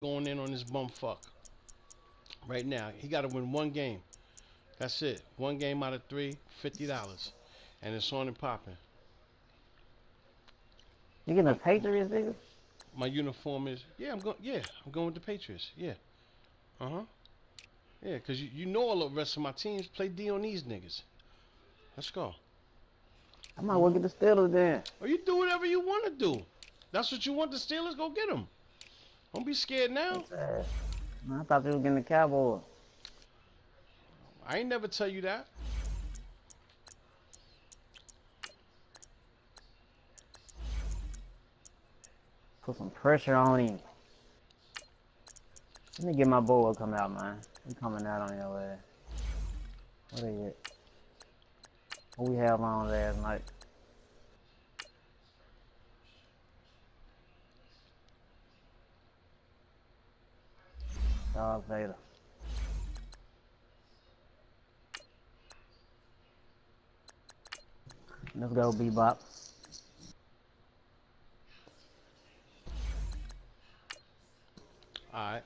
going in on this bumfuck right now. He got to win one game. That's it. One game out of three, $50, and it's on and popping. You getting the I'm, Patriots, nigga? my uniform is yeah. I'm going. Yeah, I'm going with the Patriots. Yeah. Uh huh. Yeah, cause you know all the rest of my teams play D on these niggas. Let's go. I might well Mhm. get the Steelers then. Or you do whatever you want to do. That's what you want the Steelers. Go get them. Don't be scared now. I thought you were getting the Cowboys. I ain't never tell you that. Put some pressure on him. Let me get my boy come out, man. He coming out on your ass. What is it? What we have on last night? Dog Vader. Let's go, Bebop. All right.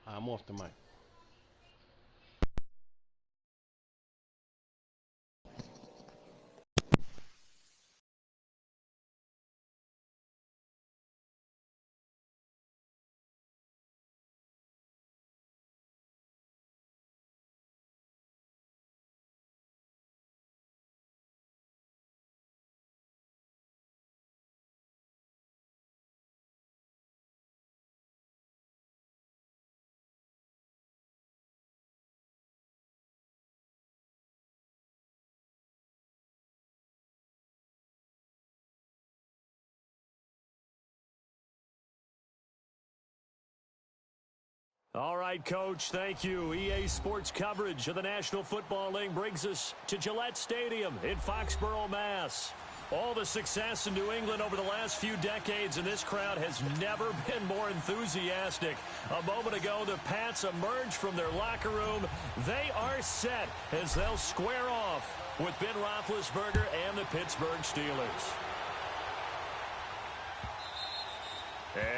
I'm off the mic. All right, Coach, thank you. EA Sports coverage of the National Football League brings us to Gillette Stadium in Foxborough, Mass. All the success in New England over the last few decades, and this crowd has never been more enthusiastic. A moment ago, the Pats emerged from their locker room. They are set as they'll square off with Ben Roethlisberger and the Pittsburgh Steelers.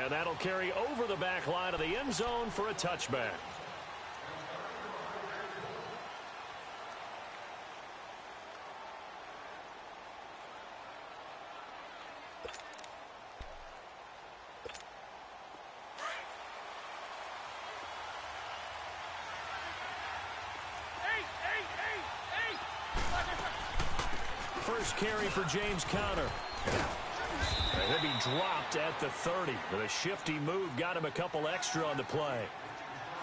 And that'll carry over the back line of the end zone for a touchback. First carry for James Conner. He'll be dropped at the 30. With a shifty move, got him a couple extra on the play.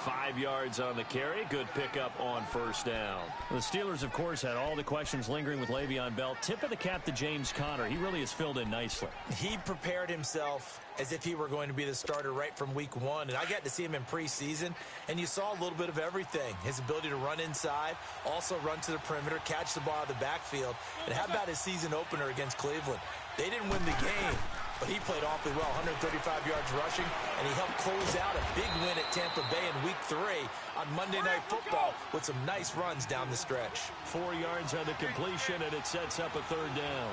5 yards on the carry. Good pickup on first down. The Steelers, of course, had all the questions lingering with Le'Veon Bell. Tip of the cap to James Conner. He really has filled in nicely. He prepared himself as if he were going to be the starter right from week one. And I got to see him in preseason, and you saw a little bit of everything. His ability to run inside, also run to the perimeter, catch the ball out of the backfield. And how about his season opener against Cleveland? They didn't win the game, but he played awfully well, 135 yards rushing, and he helped close out a big win at Tampa Bay in Week 3 on Monday Night Football with some nice runs down the stretch. 4 yards on the completion, and it sets up a third down.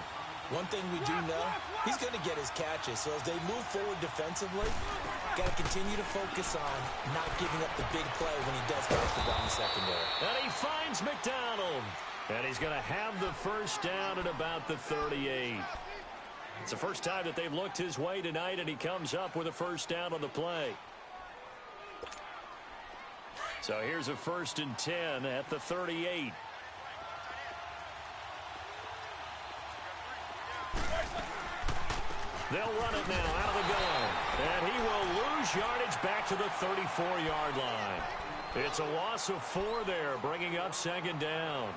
One thing we do know, he's going to get his catches. So as they move forward defensively, got to continue to focus on not giving up the big play when he does catch the ball in the secondary. And he finds McDonald. And he's going to have the first down at about the 38. It's the first time that they've looked his way tonight, and he comes up with a first down on the play. So here's a 1st and 10 at the 38. They'll run it now out of the gun. And he will lose yardage back to the 34-yard line. It's a loss of 4 there, bringing up 2nd down.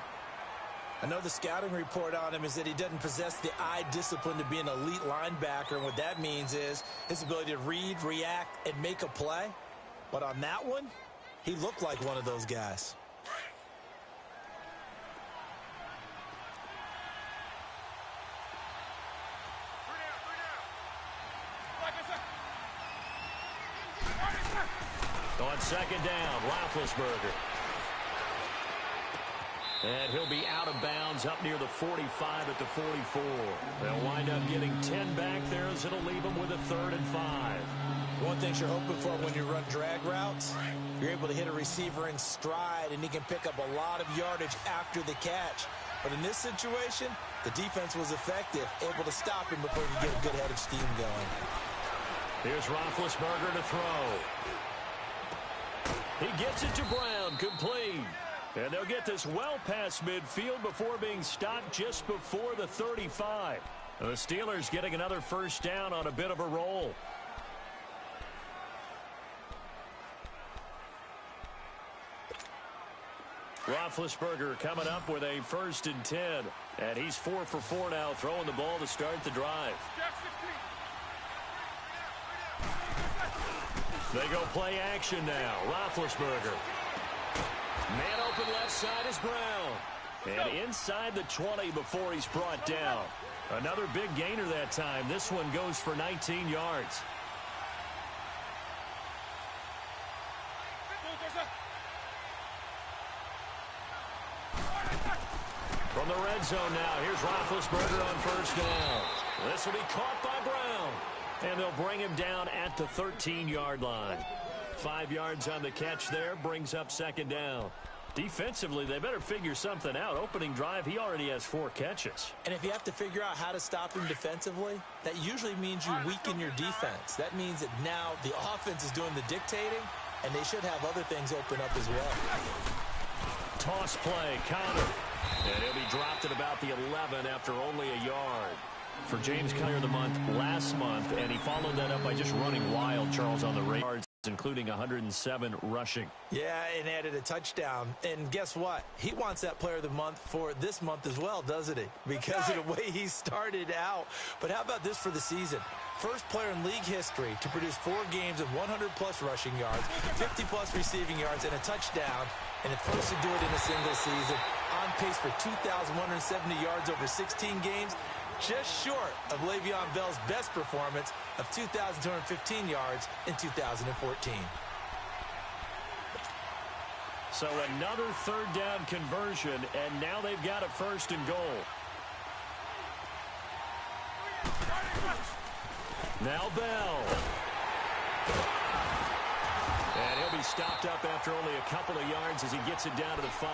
I know the scouting report on him is that he doesn't possess the eye discipline to be an elite linebacker. And what that means is his ability to read, react, and make a play. But on that one, he looked like one of those guys. On 2nd down, Roethlisberger. And he'll be out of bounds up near the 45 at the 44. They'll wind up getting 10 back there as it'll leave them with a 3rd and 5. One thing you're hoping for when you run drag routes, you're able to hit a receiver in stride, and he can pick up a lot of yardage after the catch. But in this situation, the defense was effective, able to stop him before he could get a good head of steam going. Here's Roethlisberger to throw. He gets it to Brown, complete. And they'll get this well past midfield before being stopped just before the 35. The Steelers getting another first down on a bit of a roll. Roethlisberger coming up with a 1st and 10. And he's 4 for 4 now, throwing the ball to start the drive. They go play action now. Roethlisberger. Man open left side is Brown. And inside the 20 before he's brought down. Another big gainer that time. This one goes for 19 yards. From the red zone now, here's Roethlisberger on 1st down. This will be caught by Brown. And they'll bring him down at the 13-yard line. 5 yards on the catch there, brings up 2nd down. Defensively, they better figure something out. Opening drive, he already has 4 catches. And if you have to figure out how to stop him defensively, that usually means you weaken your defense. That means that now the offense is doing the dictating, and they should have other things open up as well. Toss play, Connor. And he'll be dropped at about the 11 after only a yard. For James Conner of the month last month, and he followed that up by just running wild, Charles, on the yards, including 107 rushing. Yeah, and added a touchdown. And guess what? He wants that player of the month for this month as well, doesn't he? Because of the way he started out. But how about this for the season? First player in league history to produce 4 games of 100-plus rushing yards, 50-plus receiving yards, and a touchdown. And the first to do it in a single season. On pace for 2,170 yards over 16 games. Just short of Le'Veon Bell's best performance of 2,215 yards in 2014. So another 3rd down conversion, and now they've got a 1st and goal. Now Bell. And he'll be stopped up after only a couple of yards as he gets it down to the 5.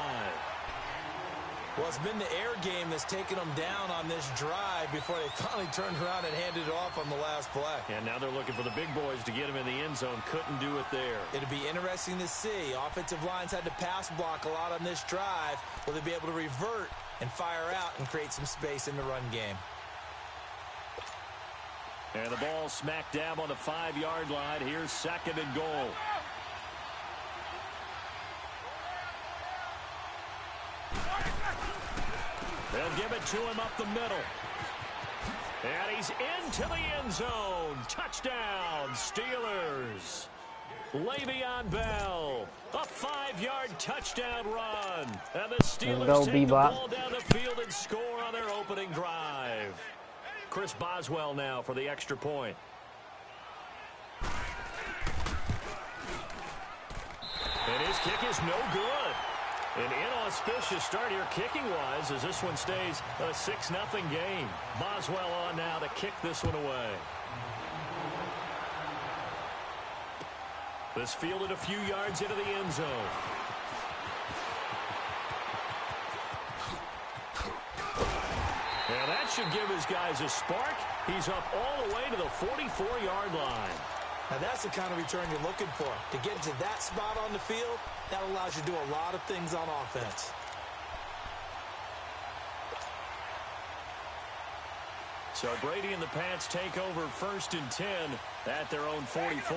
Well, it's been the air game that's taken them down on this drive before they finally turned around and handed it off on the last play. And now they're looking for the big boys to get him in the end zone. Couldn't do it there. It'll be interesting to see. Offensive lines had to pass block a lot on this drive. Will they be able to revert and fire out and create some space in the run game? And the ball smack dab on the 5-yard line. Here's 2nd and goal. They'll give it to him up the middle. And he's into the end zone. Touchdown, Steelers. Le'Veon Bell. A 5-yard touchdown run. And the Steelers take the ball down the field and score on their opening drive. Chris Boswell now for the extra point. And his kick is no good. An inauspicious start here kicking-wise as this one stays a 6-0 game. Boswell on now to kick this one away. This fielded a few yards into the end zone. And that should give his guys a spark. He's up all the way to the 44-yard line. Now that's the kind of return you're looking for. To get to that spot on the field, that allows you to do a lot of things on offense. So Brady and the Pats take over 1st and 10 at their own 44.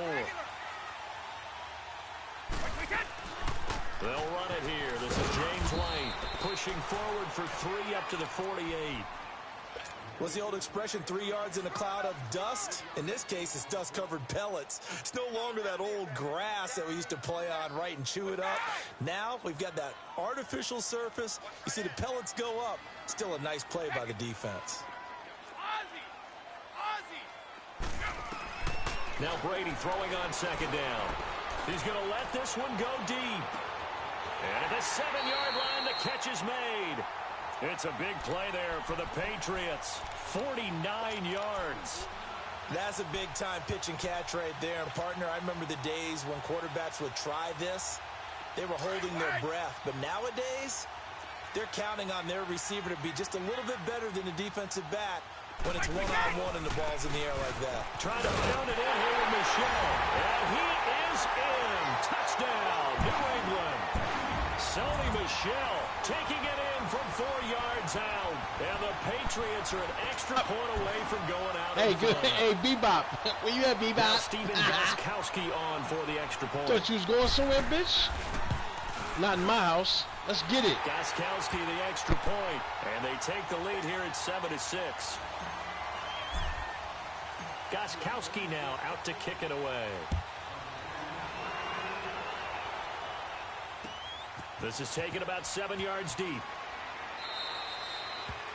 They'll run it here. This is James White pushing forward for 3 up to the 48. What's the old expression, 3 yards in a cloud of dust? In this case, it's dust-covered pellets. It's no longer that old grass that we used to play on, right, and chew it up. Now we've got that artificial surface. You see the pellets go up. Still a nice play by the defense. Now Brady throwing on 2nd down. He's going to let this one go deep. And at the 7-yard line, the catch is made. It's a big play there for the Patriots. 49 yards. That's a big-time pitch and catch right there. And, partner, I remember the days when quarterbacks would try this. They were holding their breath. But nowadays, they're counting on their receiver to be just a little bit better than the defensive back when it's one-on-one and the ball's in the air like that. Trying to pound it in here with Michel. And he is in. Touchdown, New England. Sony Michel taking it in from 4 yards out. And the Patriots are an extra point away from going out. Hey, good. Hey, Bebop. Where you at, Bebop? Now Steven Gostkowski on for the extra point. Thought you was going somewhere, bitch? Not in my house. Let's get it. Gostkowski the extra point. And they take the lead here at 7-6. Gostkowski now out to kick it away. This is taken about 7 yards deep.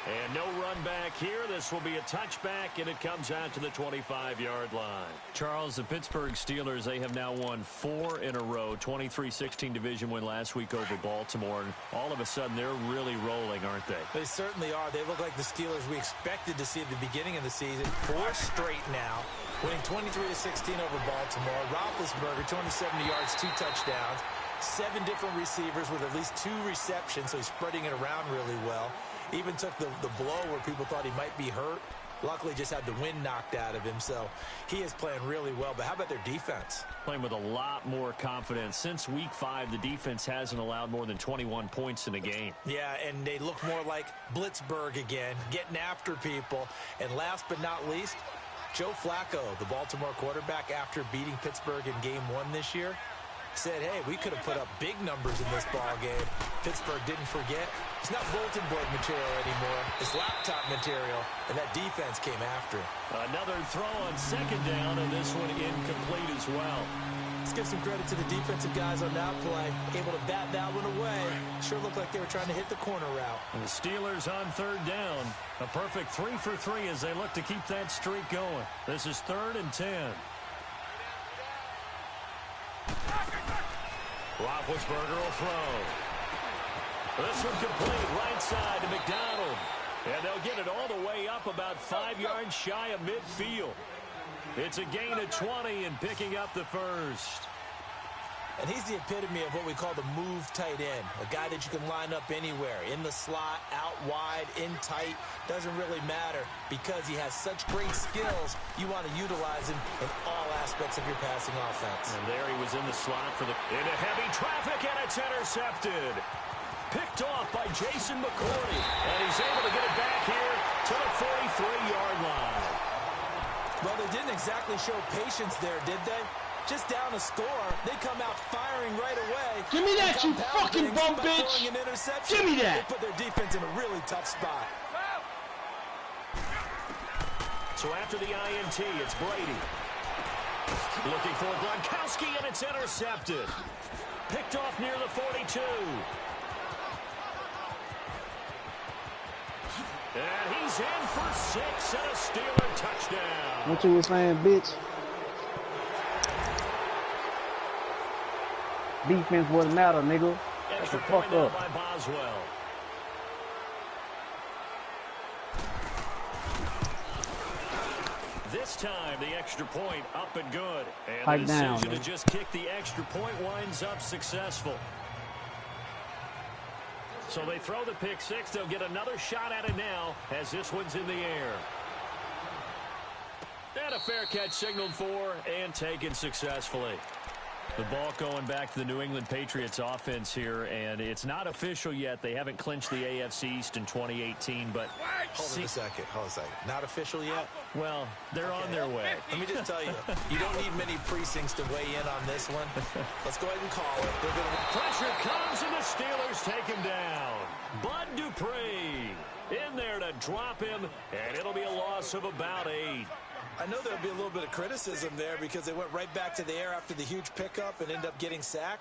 And no run back here. This will be a touchback, and it comes out to the 25-yard line. Charles, the Pittsburgh Steelers, they have now won 4 in a row. 23-16 division win last week over Baltimore. And all of a sudden, they're really rolling, aren't they? They certainly are. They look like the Steelers we expected to see at the beginning of the season. 4 straight now, winning 23-16 over Baltimore. Roethlisberger, 270 yards, 2 touchdowns. 7 different receivers with at least 2 receptions, so he's spreading it around really well. Even took the blow where people thought he might be hurt. Luckily, just had the wind knocked out of him, so he is playing really well. But how about their defense? Playing with a lot more confidence. Since week 5, the defense hasn't allowed more than 21 points in a game. Yeah, and they look more like Blitzburg again, getting after people. And last but not least, Joe Flacco, the Baltimore quarterback, after beating Pittsburgh in Game 1 this year, said, hey, we could have put up big numbers in this ball game. Pittsburgh didn't forget. It's not bulletin board material anymore. It's laptop material, and that defense came after him. Another throw on second down, and this one incomplete as well. Let's give some credit to the defensive guys on that play. Able to bat that one away. Sure looked like they were trying to hit the corner route. And the Steelers on third down. A perfect 3 for 3 as they look to keep that streak going. This is 3rd and 10. Roethlisberger will throw. This one complete, right side to McDonald. And they'll get it all the way up about 5 yards shy of midfield. It's a gain of 20 and picking up the first. And he's the epitome of what we call the move tight end. A guy that you can line up anywhere. In the slot, out wide, in tight. Doesn't really matter because he has such great skills. You want to utilize him in all aspects of your passing offense. And there he was in the slot for into heavy traffic, and it's intercepted. Picked off by Jason McCourty. And he's able to get it back here to the 43-yard line. Well, they didn't exactly show patience there, did they? Just down a score, they come out firing right away. Give me that, you fucking bum bitch. Give me that. They put their defense in a really tough spot. So after the INT, it's Brady. Looking for Gronkowski, and it's intercepted. Picked off near the 42. And he's in for 6 and a Steeler touchdown. What you was saying, bitch? Defense wouldn't matter, nigga. Extra fuck point up. by Boswell. This time, the extra point up and good. And Pipe the down, decision man. to just kick the extra point winds up successful. So they throw the pick 6. They'll get another shot at it now as this one's in the air. And a fair catch signaled for and taken successfully. The ball going back to the New England Patriots offense here, and it's not official yet. They haven't clinched the AFC East in 2018, but... Hold on a second. Not official yet? Well, they're on their way. Let me just tell you, you don't need many precincts to weigh in on this one. Let's go ahead and call it. They're going to... Pressure comes, and the Steelers take him down. Bud Dupree in there to drop him, and it'll be a loss of about 8. I know there'll be a little bit of criticism there because they went right back to the air after the huge pickup and ended up getting sacked.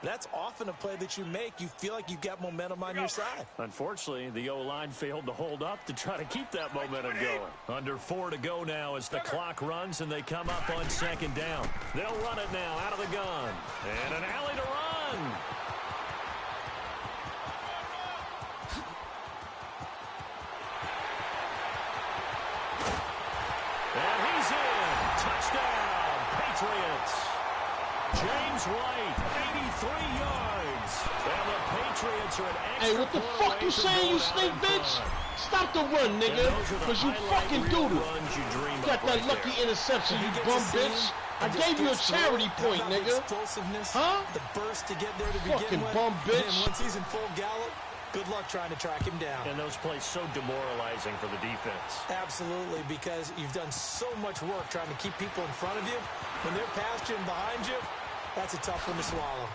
That's often a play that you make. You feel like you've got momentum on your side. Unfortunately, the O-line failed to hold up to try to keep that momentum going. Under 4 to go now as the clock runs and they come up on second down. They'll run it now out of the gun. And an alley to run. And he's in. Patriots. James White, 83 yards. And the Patriots are an extra Hey, what the fuck you saying, you stink bitch? Stop the run, nigga, because you fucking doodle. Got that lucky interception, you bum bitch. I gave you a charity point, nigga. Huh? The burst to get there to begin fucking with. bum bitch. And once he's in full gallop, good luck trying to track him down. And those plays so demoralizing for the defense. Absolutely, because you've done so much work trying to keep people in front of you. When they're past you and behind you, that's a tough one to swallow.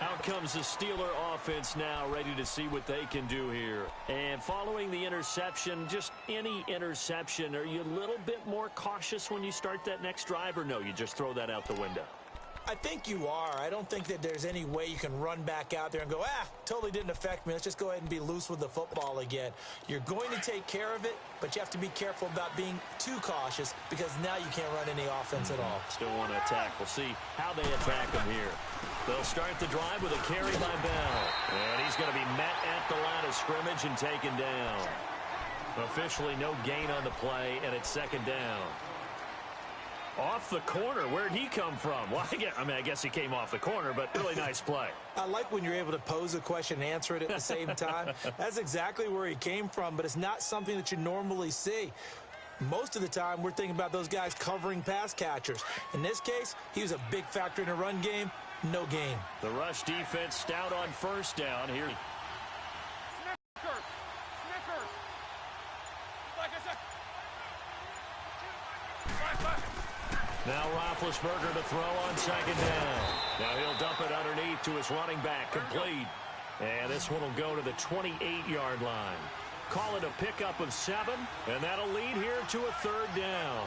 Out comes the Steeler offense now, ready to see what they can do here. And following the interception, just any interception, are you a little bit more cautious when you start that next drive, or no, you just throw that out the window? I think you are. I don't think that there's any way you can run back out there and go, totally didn't affect me. Let's just go ahead and be loose with the football again. You're going to take care of it, but you have to be careful about being too cautious because now you can't run any offense at all. Still want to attack. We'll see how they attack him here. They'll start the drive with a carry by Bell. And he's going to be met at the line of scrimmage and taken down. Officially no gain on the play, and it's second down. Off the corner. Where'd he come from? Well, I guess he came off the corner, but really nice play. I like when you're able to pose a question and answer it at the same time. That's exactly where he came from, but it's not something that you normally see. Most of the time, we're thinking about those guys covering pass catchers. In this case, he was a big factor in the run game. No gain. The rush defense stout on first down here. Now Roethlisberger to throw on second down. Now he'll dump it underneath to his running back, complete. And this one will go to the 28-yard line. Call it a pickup of 7, and that'll lead here to a third down.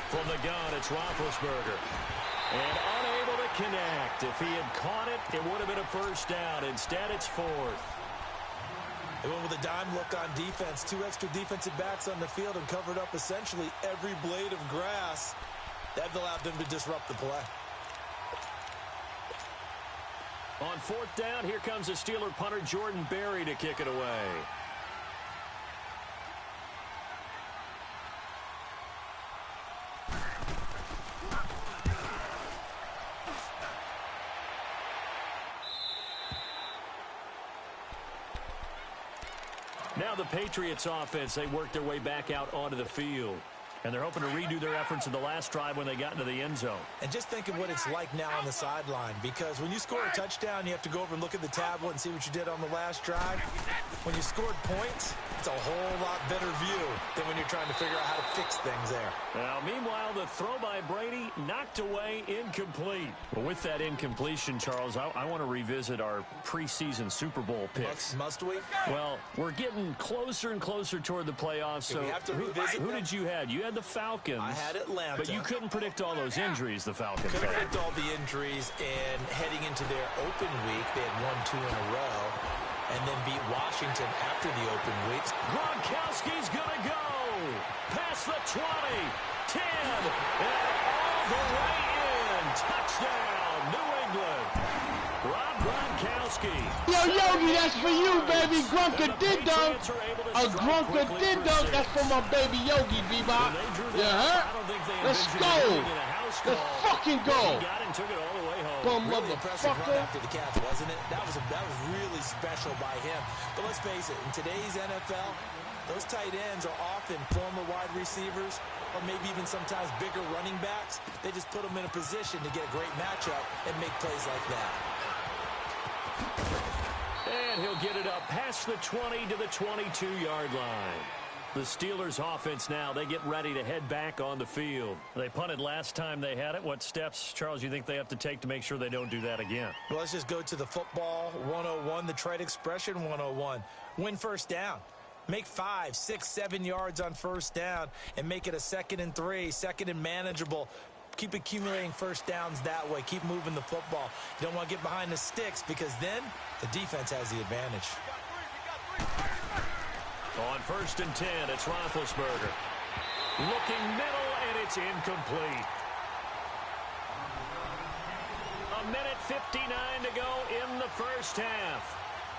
From the gun, it's Roethlisberger. And unable to connect. If he had caught it, it would have been a first down. Instead, it's 4th. They went with a dime look on defense. 2 extra defensive backs on the field and covered up essentially every blade of grass. That allowed them to disrupt the play. On 4th down, here comes the Steeler punter Jordan Berry to kick it away. Now the Patriots offense, they work their way back out onto the field. And they're hoping to redo their efforts in the last drive when they got into the end zone. And just think of what it's like now on the sideline, because when you score a touchdown, you have to go over and look at the tablet and see what you did on the last drive. When you scored points, it's a whole lot better view than when you're trying to figure out how to fix things there. Now, meanwhile, the throw by Brady knocked away, incomplete. Well, with that incompletion, Charles, I want to revisit our preseason Super Bowl picks. Must we? Well, we're getting closer and closer toward the playoffs. So we have to revisit who them? did you have? You had the Falcons. I had Atlanta. But you couldn't predict all those injuries the Falcons Couldn't had. predict all the injuries, and heading into their open week, they had won 2 in a row, and then beat Washington after the open weeks. Gronkowski's going to go. Past the 20, 10, and all the way in. Touchdown, New England. Rob Gronkowski. Yo, Yogi, that's for you, baby. Grunka did dunk. A Grunka did dunk. That's for my baby Yogi, Bebop. You heard? Let's go. Let's fucking go. Bum Really impressive run motherfucker. after the catch, wasn't it? That was really special by him. But let's face it, in today's NFL, those tight ends are often former wide receivers or maybe even sometimes bigger running backs. They just put them in a position to get a great matchup and make plays like that. And he'll get it up past the 20 to the 22-yard line. The Steelers offense now, they get ready to head back on the field. They punted last time they had it. What steps, Charles, you think they have to take to make sure they don't do that again? Well, let's just go to the football 101, the trade expression 101. Win first down. Make 5, 6, 7 yards on first down and make it a 2nd and 3, 2nd and manageable. Keep accumulating first downs that way. Keep moving the football. You don't want to get behind the sticks because then the defense has the advantage. On 1st and 10, it's Roethlisberger. Looking middle, and it's incomplete. A 3:59 to go in the first half.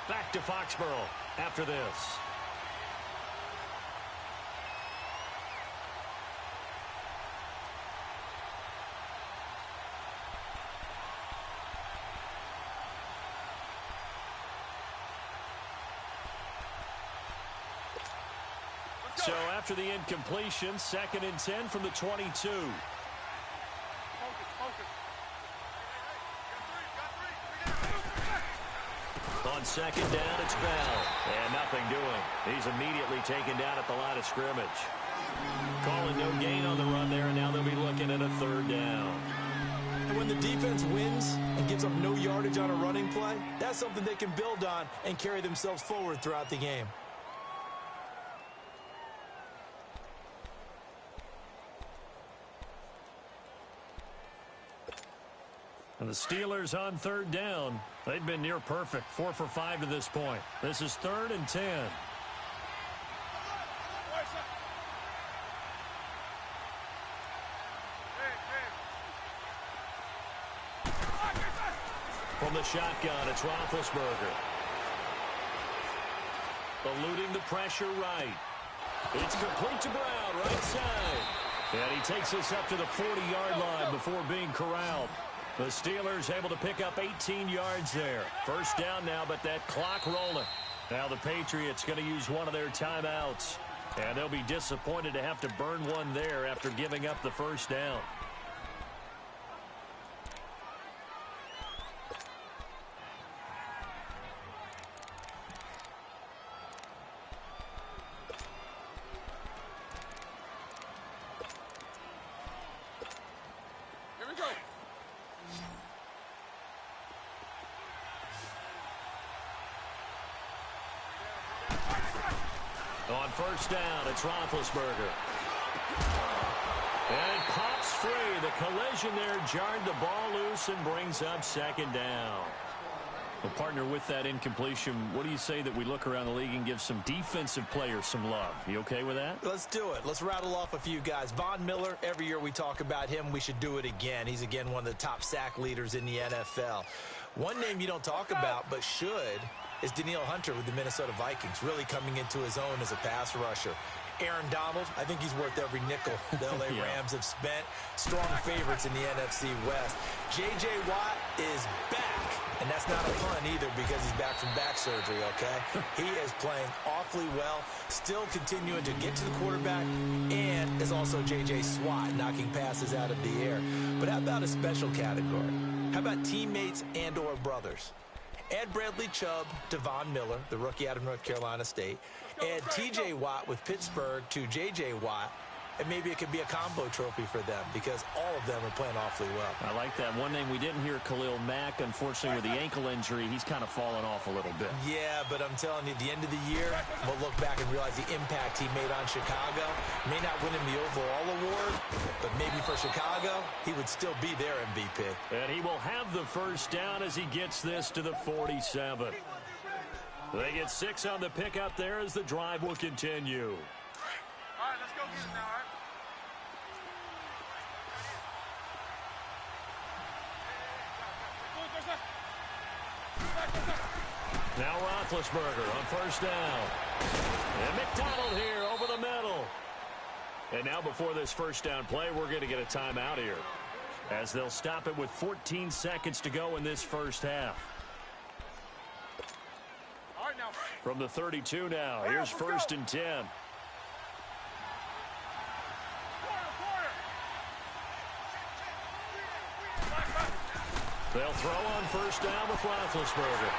Back to Foxborough after this. So after the incompletion, 2nd and 10 from the 22. On 2nd down, it's Bell. And nothing doing. He's immediately taken down at the line of scrimmage. Calling no gain on the run there, and now they'll be looking at a 3rd down. And when the defense wins and gives up no yardage on a running play, that's something they can build on and carry themselves forward throughout the game. And the Steelers on 3rd down. They've been near perfect, 4 for 5 to this point. This is 3rd and 10. From the shotgun, it's Roethlisberger. Eluding the pressure right. It's complete to Brown, right side. And he takes us up to the 40-yard line before being corralled. The Steelers able to pick up 18 yards there. 1st down now, but that clock rolling. Now the Patriots going to use one of their timeouts. And they'll be disappointed to have to burn one there after giving up the 1st down. On 1st down, it's Roethlisberger. And it pops free. The collision there jarred the ball loose and brings up 2nd down. Well, partner, with that incompletion, what do you say that we look around the league and give some defensive players some love? You okay with that? Let's do it. Let's rattle off a few guys. Von Miller, every year we talk about him. We should do it again. He's, again, one of the top sack leaders in the NFL. One name you don't talk about but should is Danielle Hunter with the Minnesota Vikings, really coming into his own as a pass rusher. Aaron Donald, I think he's worth every nickel the L.A. Rams have spent. Strong favorites in the NFC West. J.J. Watt is back, and that's not a pun either because he's back from back surgery, okay? He is playing awfully well, still continuing to get to the quarterback, and is also J.J. Watt knocking passes out of the air. But how about a special category? How about teammates and or brothers? Add Bradley Chubb to Von Miller, the rookie out of North Carolina State. Add T.J. Watt with Pittsburgh to J.J. Watt. And maybe it could be a combo trophy for them because all of them are playing awfully well. I like that. One name we didn't hear, Khalil Mack. Unfortunately, with the ankle injury, he's kind of fallen off a little bit. Yeah, but I'm telling you, at the end of the year, we'll look back and realize the impact he made on Chicago. May not win him the overall award, but maybe for Chicago, he would still be their MVP. And he will have the 1st down as he gets this to the 47. They get 6 on the pickup there as the drive will continue. All right, let's go get it now, all right? Now Roethlisberger on 1st down. And McDonald here over the middle. And now before this 1st down play, we're going to get a timeout here, as they'll stop it with 14 seconds to go in this 1st half. All right, now. From the 32 now, here's 1st and 10. They'll throw on 1st down with Roethlisberger.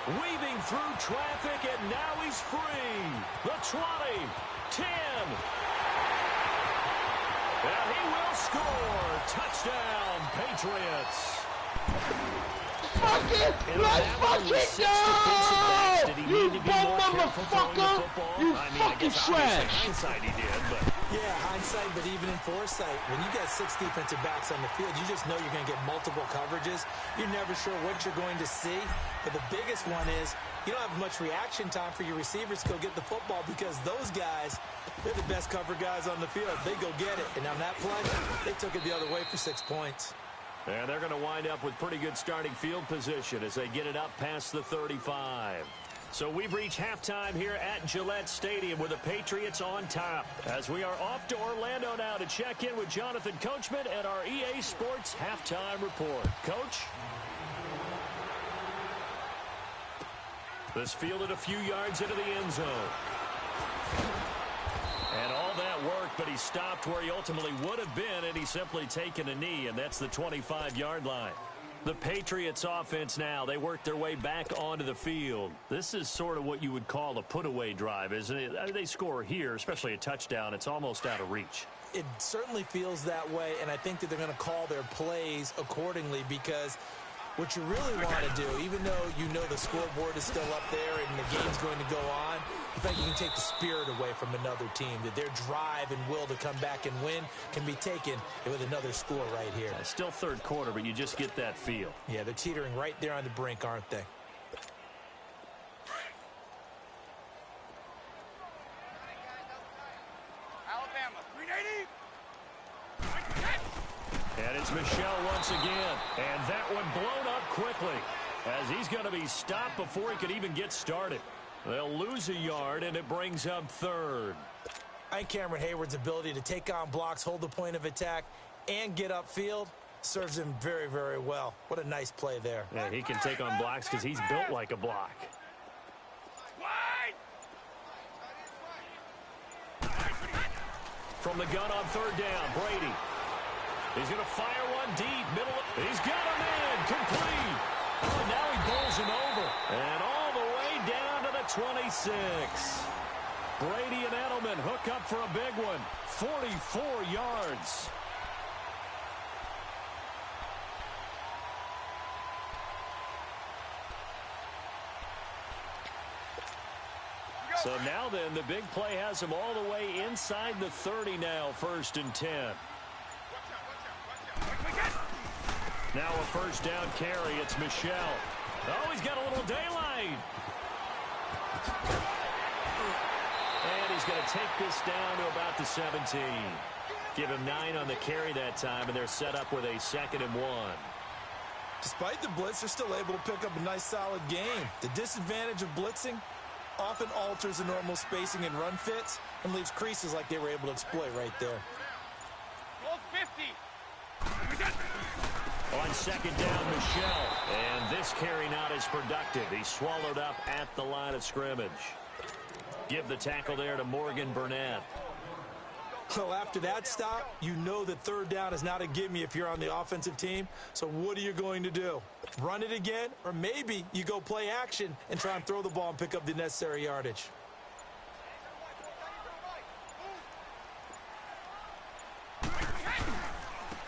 Weaving through traffic, and now he's free. The 20, 10. And he will score. Touchdown, Patriots. Fuck it! Let's fucking go! You bum motherfucker! You fucking trash! Hindsight he did, but Yeah, hindsight, but even in foresight, when you got 6 defensive backs on the field, you just know you're going to get multiple coverages. You're never sure what you're going to see. But the biggest one is you don't have much reaction time for your receivers to go get the football because those guys, they're the best cover guys on the field. They go get it. And on that play, they took it the other way for 6 points. And they're going to wind up with pretty good starting field position as they get it up past the 35. So we've reached halftime here at Gillette Stadium with the Patriots on top. As we are off to Orlando now to check in with Jonathan Coachman and our EA Sports Halftime Report. Coach? This fielded a few yards into the end zone. And all that worked, but he stopped where he ultimately would have been, and he's simply taken a knee, and that's the 25-yard line. The Patriots offense now, they work their way back onto the field. This is sort of what you would call a put-away drive, isn't it? I mean, they score here, especially a touchdown. It's almost out of reach. It certainly feels that way, and I think that they're going to call their plays accordingly because what you really want to do, even though you know the scoreboard is still up there and the game's going to go on, the fact you can take the spirit away from another team, that their drive and will to come back and win can be taken with another score right here. Yeah, still third quarter, but you just get that feel. Yeah, they're teetering right there on the brink, aren't they? Alabama, 380. And it's Michelle once again. And that one blown up quickly as he's going to be stopped before he could even get started. They'll lose a yard, and it brings up third. I think Cameron Hayward's ability to take on blocks, hold the point of attack, and get upfield serves him very, very well. What a nice play there. Yeah, he can take on blocks because he's built like a block. From the gun on third down, Brady. He's going to fire one deep, middle. He's got a man, complete. Oh, now he bowls him over. And all the way down to the 26. Brady and Edelman hook up for a big one. 44 yards. So now then, the big play has him all the way inside the 30 now, 1st and 10. Now a first down carry. It's Michelle. Oh, he's got a little daylight. And he's going to take this down to about the 17. Give him 9 on the carry that time, and they're set up with a 2nd and 1. Despite the blitz, they're still able to pick up a nice, solid game. The disadvantage of blitzing often alters the normal spacing and run fits and leaves creases like they were able to exploit right there. Goal 50. On 2nd down, Michelle. And this carry not as productive. He's swallowed up at the line of scrimmage. Give the tackle there to Morgan Burnett. So after that stop, you know that 3rd down is not a gimme if you're on the offensive team. So what are you going to do? Run it again? Or maybe you go play action and try and throw the ball and pick up the necessary yardage.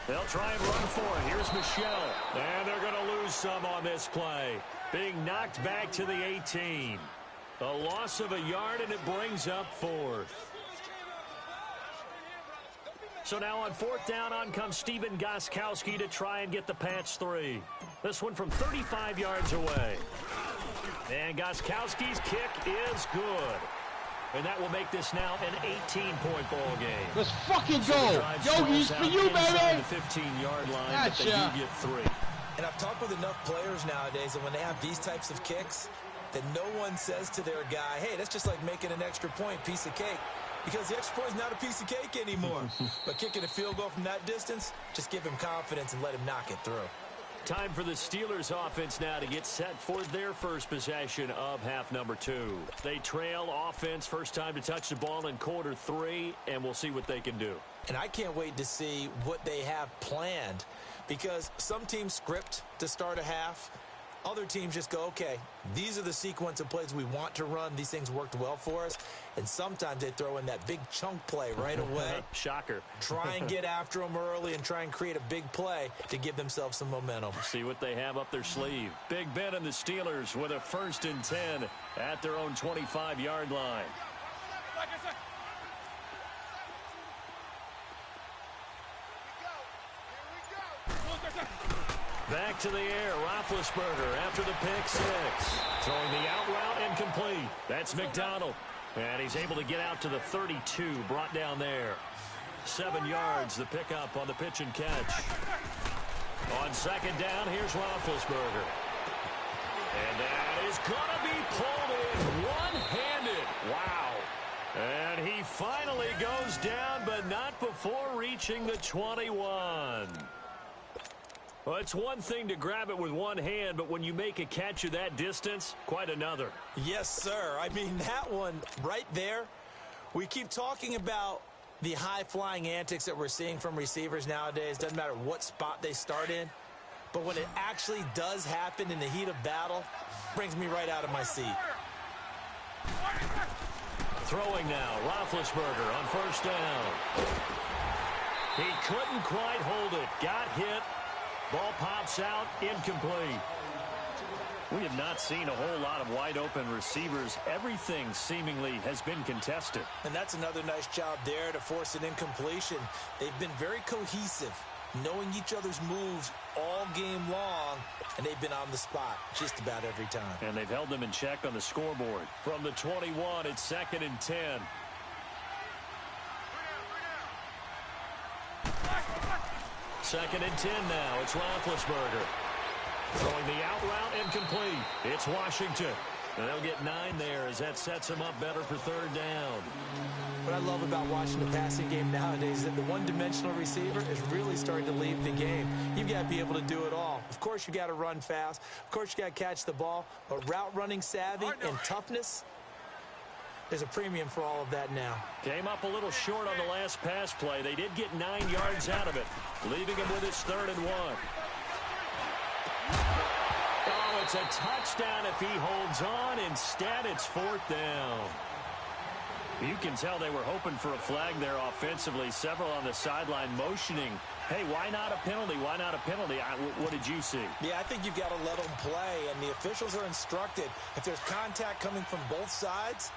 They'll try and run for it. Here's Michelle. And they're going to lose some on this play. Being knocked back to the 18. A loss of a yard, and it brings up 4th. So now on 4th down, on comes Steven Gostkowski to try and get the Pats 3. This one from 35 yards away. And Gostkowski's kick is good. And that will make this now an 18-point ball game. Let's fucking go. Yogi's for you, baby. The 15-yard line, Gotcha. but they do get 3. And I've talked with enough players nowadays that when they have these types of kicks, that no one says to their guy, hey, that's just like making an extra point, piece of cake. Because the extra point is not a piece of cake anymore. But kicking a field goal from that distance, just give him confidence and let him knock it through. Time for the Steelers offense now to get set for their first possession of half number 2. They trail offense, first time to touch the ball in quarter 3, and we'll see what they can do. And I can't wait to see what they have planned, because some teams script to start a half. Other teams just go, okay, these are the sequence of plays we want to run. These things worked well for us. And sometimes they throw in that big chunk play right away. Shocker. Try and get after them early and try and create a big play to give themselves some momentum. See what they have up their sleeve. Big Ben and the Steelers with a 1st and 10 at their own 25-yard line. Back to the air, Roethlisberger after the pick six. Throwing the out route incomplete. That's McDonald. And he's able to get out to the 32, brought down there. 7 yards, the pickup on the pitch and catch. On second down, here's Roethlisberger. And that is going to be pulled in one-handed. Wow. And he finally goes down, but not before reaching the 21. Well, it's one thing to grab it with one hand, but when you make a catch of that distance, quite another. Yes, sir. I mean, that one right there, we keep talking about the high-flying antics that we're seeing from receivers nowadays. Doesn't matter what spot they start in. But when it actually does happen in the heat of battle, brings me right out of my seat. Throwing now, Roethlisberger on first down. He couldn't quite hold it. Got hit. Ball pops out, incomplete. We have not seen a whole lot of wide-open receivers. Everything seemingly has been contested. And that's another nice job there to force an incompletion. They've been very cohesive, knowing each other's moves all game long, and they've been on the spot just about every time. And they've held them in check on the scoreboard. From the 21, it's 2nd and 10. Second and 10 now. It's Roethlisberger. Throwing the out route incomplete. It's Washington. And they'll get 9 there as that sets them up better for third down. What I love about watching the passing game nowadays is that the one-dimensional receiver is really starting to leave the game. You've got to be able to do it all. Of course, you got to run fast. Of course, you got to catch the ball. But route running savvy and toughness, there's a premium for all of that now. Came up a little short on the last pass play. They did get 9 yards out of it, leaving him with his 3rd and 1. Oh, it's a touchdown if he holds on. Instead, it's 4th down. You can tell they were hoping for a flag there offensively. Several on the sideline motioning, hey, why not a penalty? Why not a penalty? What did you see? Yeah, I think you've got to let them play, and the officials are instructed. If there's contact coming from both sides,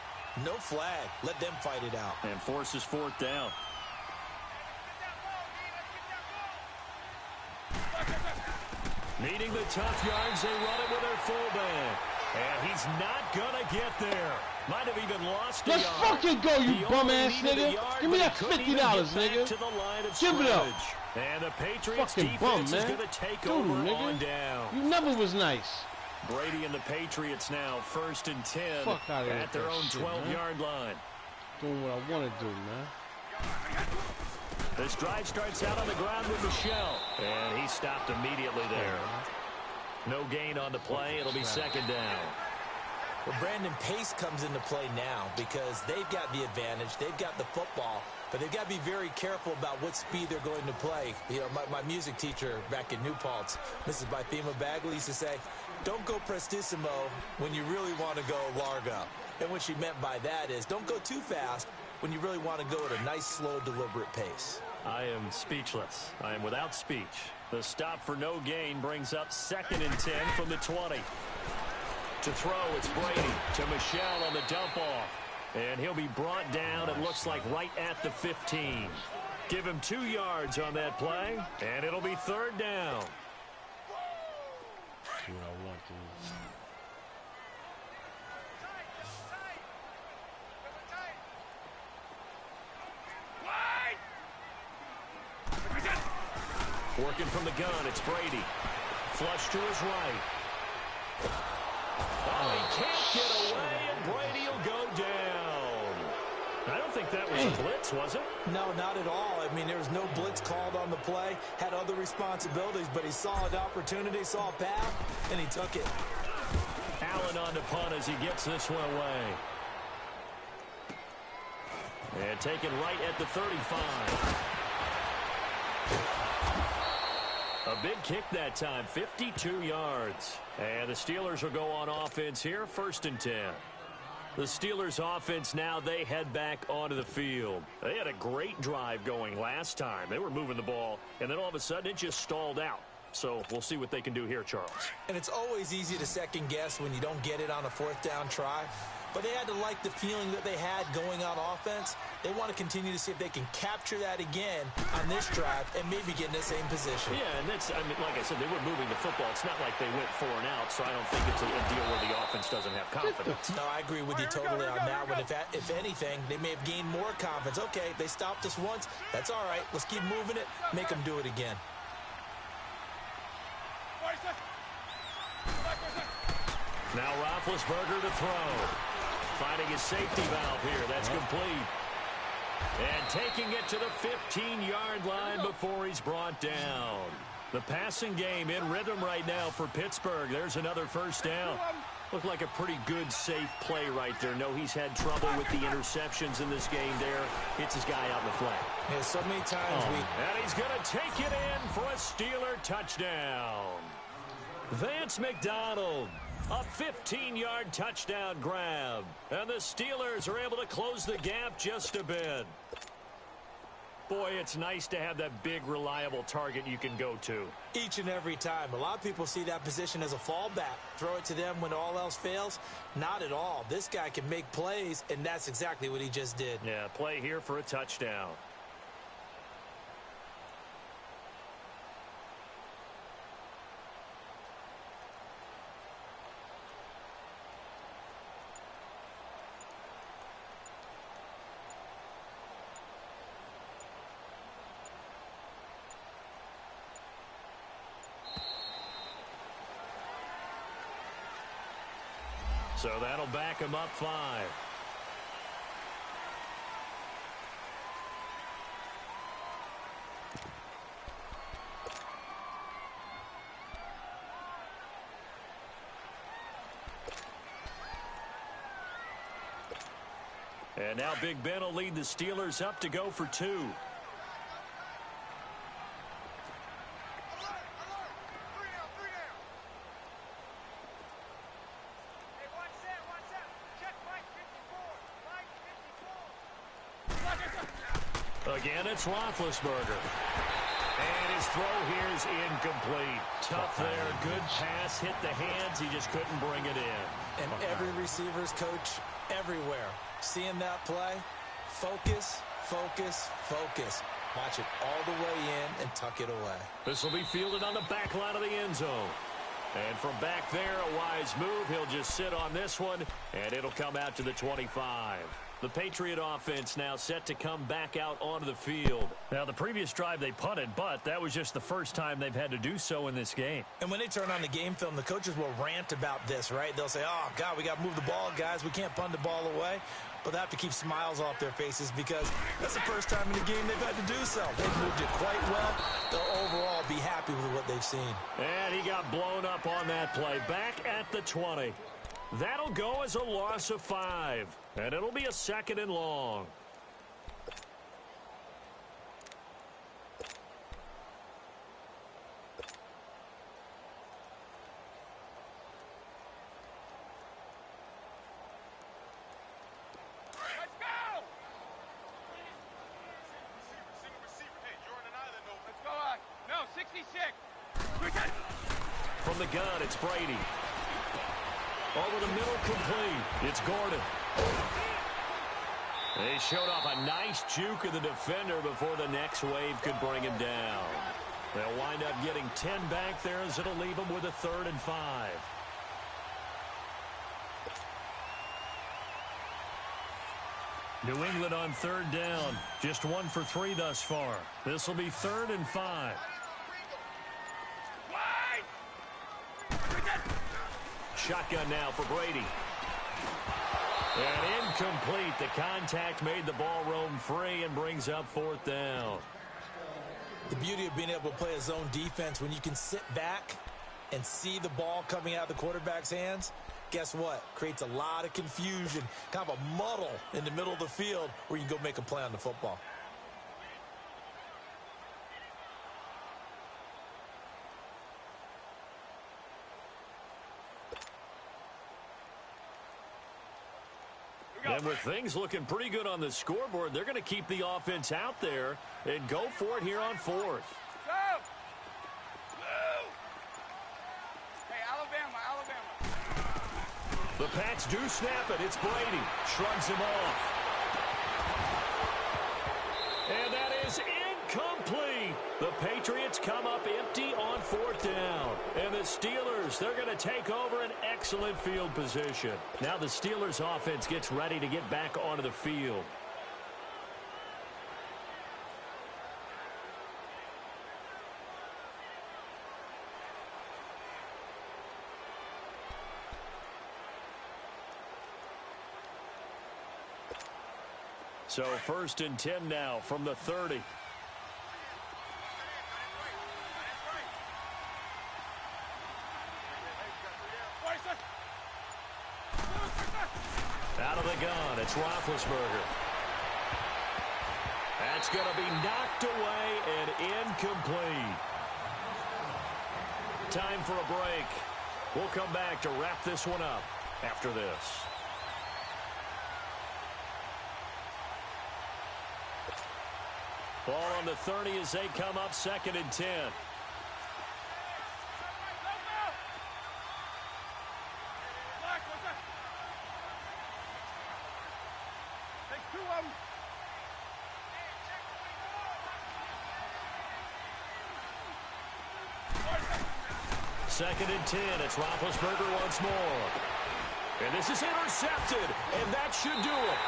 no flag. Let them fight it out. And forces 4th down. Needing the tough yards, they run it with their fullback. And he's not going to get there. Might have even lost a yard. Let's fucking go, you bum-ass nigga. Give me that $50, nigga. To the line of Give it up. And the Patriots Fucking defense bum, is man. going to take Dude, over nigga. on down. You never was nice. Brady and the Patriots now 1st and 10 Fuck outta here at their with own that shit, 12-yard line. Doing what I want to do, man. This drive starts out on the ground with Michelle. And he stopped immediately there. No gain on the play. It'll be 2nd down. Well, Brandon, pace comes into play now because they've got the advantage. They've got the football, but they've got to be very careful about what speed they're going to play. You know, my music teacher back in New Paltz, Mrs. Bythema Bagley, used to say, don't go prestissimo when you really want to go largo. And what she meant by that is don't go too fast when you really want to go at a nice, slow, deliberate pace. I am speechless. I am without speech. The stop for no gain brings up 2nd and 10 from the 20. To throw, it's Brady to Michelle on the dump off. And he'll be brought down, it looks like, right at the 15. Give him 2 yards on that play, and it'll be 3rd down. See what I want to. Working from the gun, it's Brady. Flush to his right. Oh, he can't get away, and Brady will go down. I don't think that was a blitz, was it? No, not at all. I mean, there was no blitz called on the play. Had other responsibilities, but he saw an opportunity, saw a path, and he took it. Allen on the punt as he gets this one away. And taken right at the 35. A big kick that time, 52 yards. And the Steelers will go on offense here, 1st and 10. The Steelers offense now, they head back onto the field. They had a great drive going last time. They were moving the ball, and then all of a sudden it just stalled out. So we'll see what they can do here, Charles. And it's always easy to second guess when you don't get it on a fourth down try. But they had to like the feeling that they had going on offense. They want to continue to see if they can capture that again on this drive and maybe get in the same position. Yeah, and that's, I mean, like I said, they were moving the football. It's not like they went 4 and out, so I don't think it's a deal where the offense doesn't have confidence. No, I agree with you totally on that one. If anything, they may have gained more confidence. Okay, they stopped us once. That's all right. Let's keep moving it. Make them do it again. Now Roethlisberger to throw. Finding his safety valve here. That's complete. And taking it to the 15-yard line before he's brought down. The passing game in rhythm right now for Pittsburgh. There's another first down. Looked like a pretty good, safe play right there. No, he's had trouble with the interceptions in this game there. Hits his guy out in the flat. Yeah, so many times And he's going to take it in for a Steeler touchdown. Vance McDonald. A 15-yard touchdown grab. And the Steelers are able to close the gap just a bit. Boy, it's nice to have that big, reliable target you can go to. Each and every time. A lot of people see that position as a fallback. Throw it to them when all else fails. Not at all. This guy can make plays, and that's exactly what he just did. Yeah, play here for a touchdown. So that'll back him up 5. And now Big Ben will lead the Steelers up to go for 2. Again, it's Roethlisberger. And his throw here is incomplete. Tough there. Good pass. Hit the hands. He just couldn't bring it in. And every receiver's coach everywhere. Seeing that play, focus, focus, focus. Watch it all the way in and tuck it away. This will be fielded on the back line of the end zone. And from back there, a wise move. He'll just sit on this one, and it'll come out to the 25. The Patriot offense now set to come back out onto the field. Now, the previous drive they punted, but that was just the first time they've had to do so in this game. And when they turn on the game film, the coaches will rant about this, right? They'll say, oh, God, we got to move the ball, guys. We can't punt the ball away. But they have to keep smiles off their faces because that's the first time in the game they've had to do so. They've moved it quite well. They'll overall be happy with what they've seen. And he got blown up on that play. Back at the 20. That'll go as a loss of 5. And it'll be a 2nd and long. Let's go! Receiver. Hey, you're on an island over. Let's go on. No, 66. From the gun, it's Brady. Over the middle, complete. It's Gordon. They showed off a nice juke of the defender before the next wave could bring him down. They'll wind up getting 10 back there as it'll leave them with a 3rd and 5. New England on 3rd down. Just 1 for 3 thus far. This will be 3rd and 5. Shotgun now for Brady. And incomplete. The contact made the ball roam free and brings up 4th down. The beauty of being able to play a zone defense when you can sit back and see the ball coming out of the quarterback's hands, guess what? Creates a lot of confusion, kind of a muddle in the middle of the field where you can go make a play on the football. And with things looking pretty good on the scoreboard, they're going to keep the offense out there and go for it here on 4th. Go! Move! The Pats do snap it. It's Brady. Shrugs him off. And that is incomplete. The Patriots come up empty on 4th down. And the Steelers, they're going to take over an excellent field position. Now the Steelers offense gets ready to get back onto the field. So 1st and 10 now from the 30. Out of the gun, it's Roethlisberger. That's going to be knocked away and incomplete. Time for a break. We'll come back to wrap this one up after this. Ball on the 30 as they come up 2nd and 10. Second and 10. It's Roethlisberger once more. And this is intercepted. And that should do it.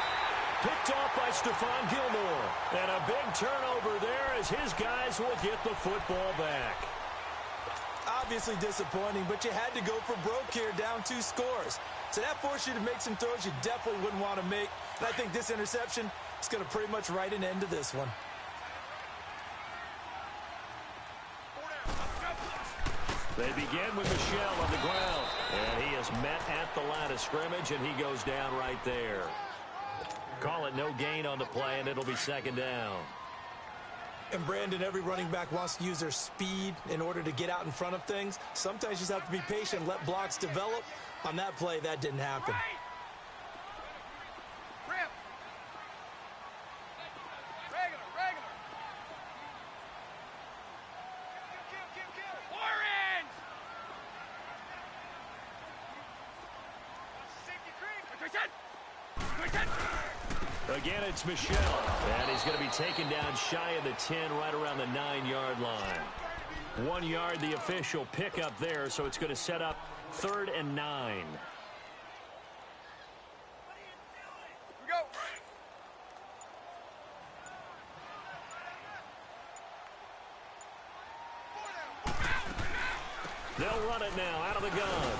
Picked off by Stephon Gilmore. And a big turnover there as his guys will get the football back. Obviously disappointing, but you had to go for broke here, down 2 scores. So that forced you to make some throws you definitely wouldn't want to make. And I think this interception is going to pretty much write an end to this one. They begin with Michel on the ground. And he is met at the line of scrimmage, and he goes down right there. Call it no gain on the play, and it'll be 2nd down. And Brandon, every running back wants to use their speed in order to get out in front of things. Sometimes you just have to be patient, let blocks develop. On that play, that didn't happen. Again, it's Michel. And he's going to be taken down shy of the 10, right around the 9-yard line. 1 yard, the official pickup there, so it's going to set up 3rd and 9. They'll run it now out of the gun.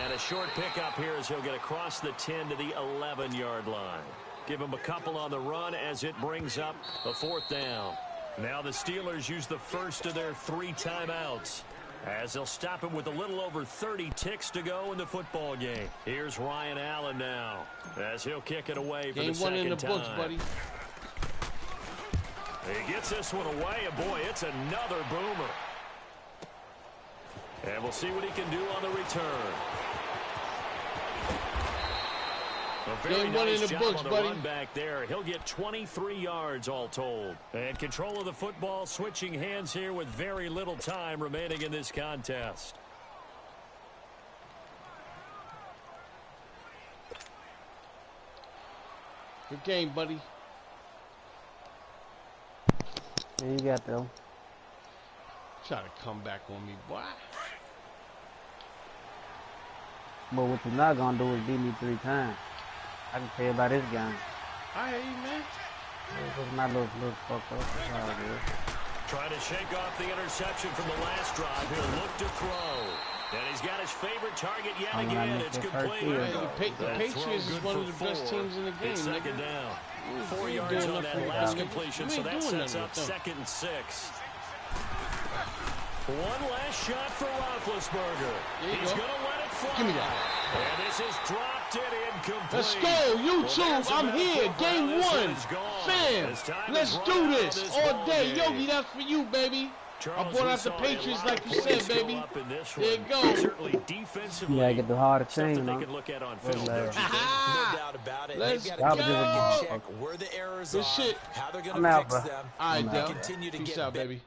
And a short pickup here as he'll get across the 10 to the 11-yard line. Give him a couple on the run as it brings up a 4th down. Now the Steelers use the first of their 3 timeouts as they'll stop him with a little over 30 ticks to go in the football game. Here's Ryan Allen now as he'll kick it away for the second time. Game 1 in the books, buddy. He gets this one away, and boy, it's another boomer. And we'll see what he can do on the return. Game 1 in the books, buddy. Run back there. He'll get 23 yards all told. And control of the football switching hands here with very little time remaining in this contest. Good game, buddy. Yeah, you got them. Try to come back on me, boy. But what you're not gonna do is beat me 3 times. I can tell you about this game. I hear you, man. It's not little fucked up. That's all good. Trying to shake off the interception from the last drive. He'll look to throw. And he's got his favorite target yet again. It's complete. The Patriots is one of the best teams in the game. It's 2nd down. 4 yards on that last completion, so that sets up 2nd and 6. One last shot for Roethlisberger. He's going to let it fly. Give me that. And this is dropped it incomplete. Let's go, YouTube. I'm here. Game 1. Fam, let's do this all day. Yogi, that's for you, baby. I brought out the Patriots like you said, baby. There you go. Certainly defensively, yeah, get the harder team, that they can look at on film. No doubt about it. Let's They've go. got to check where the errors are, how they're going to fix them, All right, and Dell. continue to Peace get out, better. baby.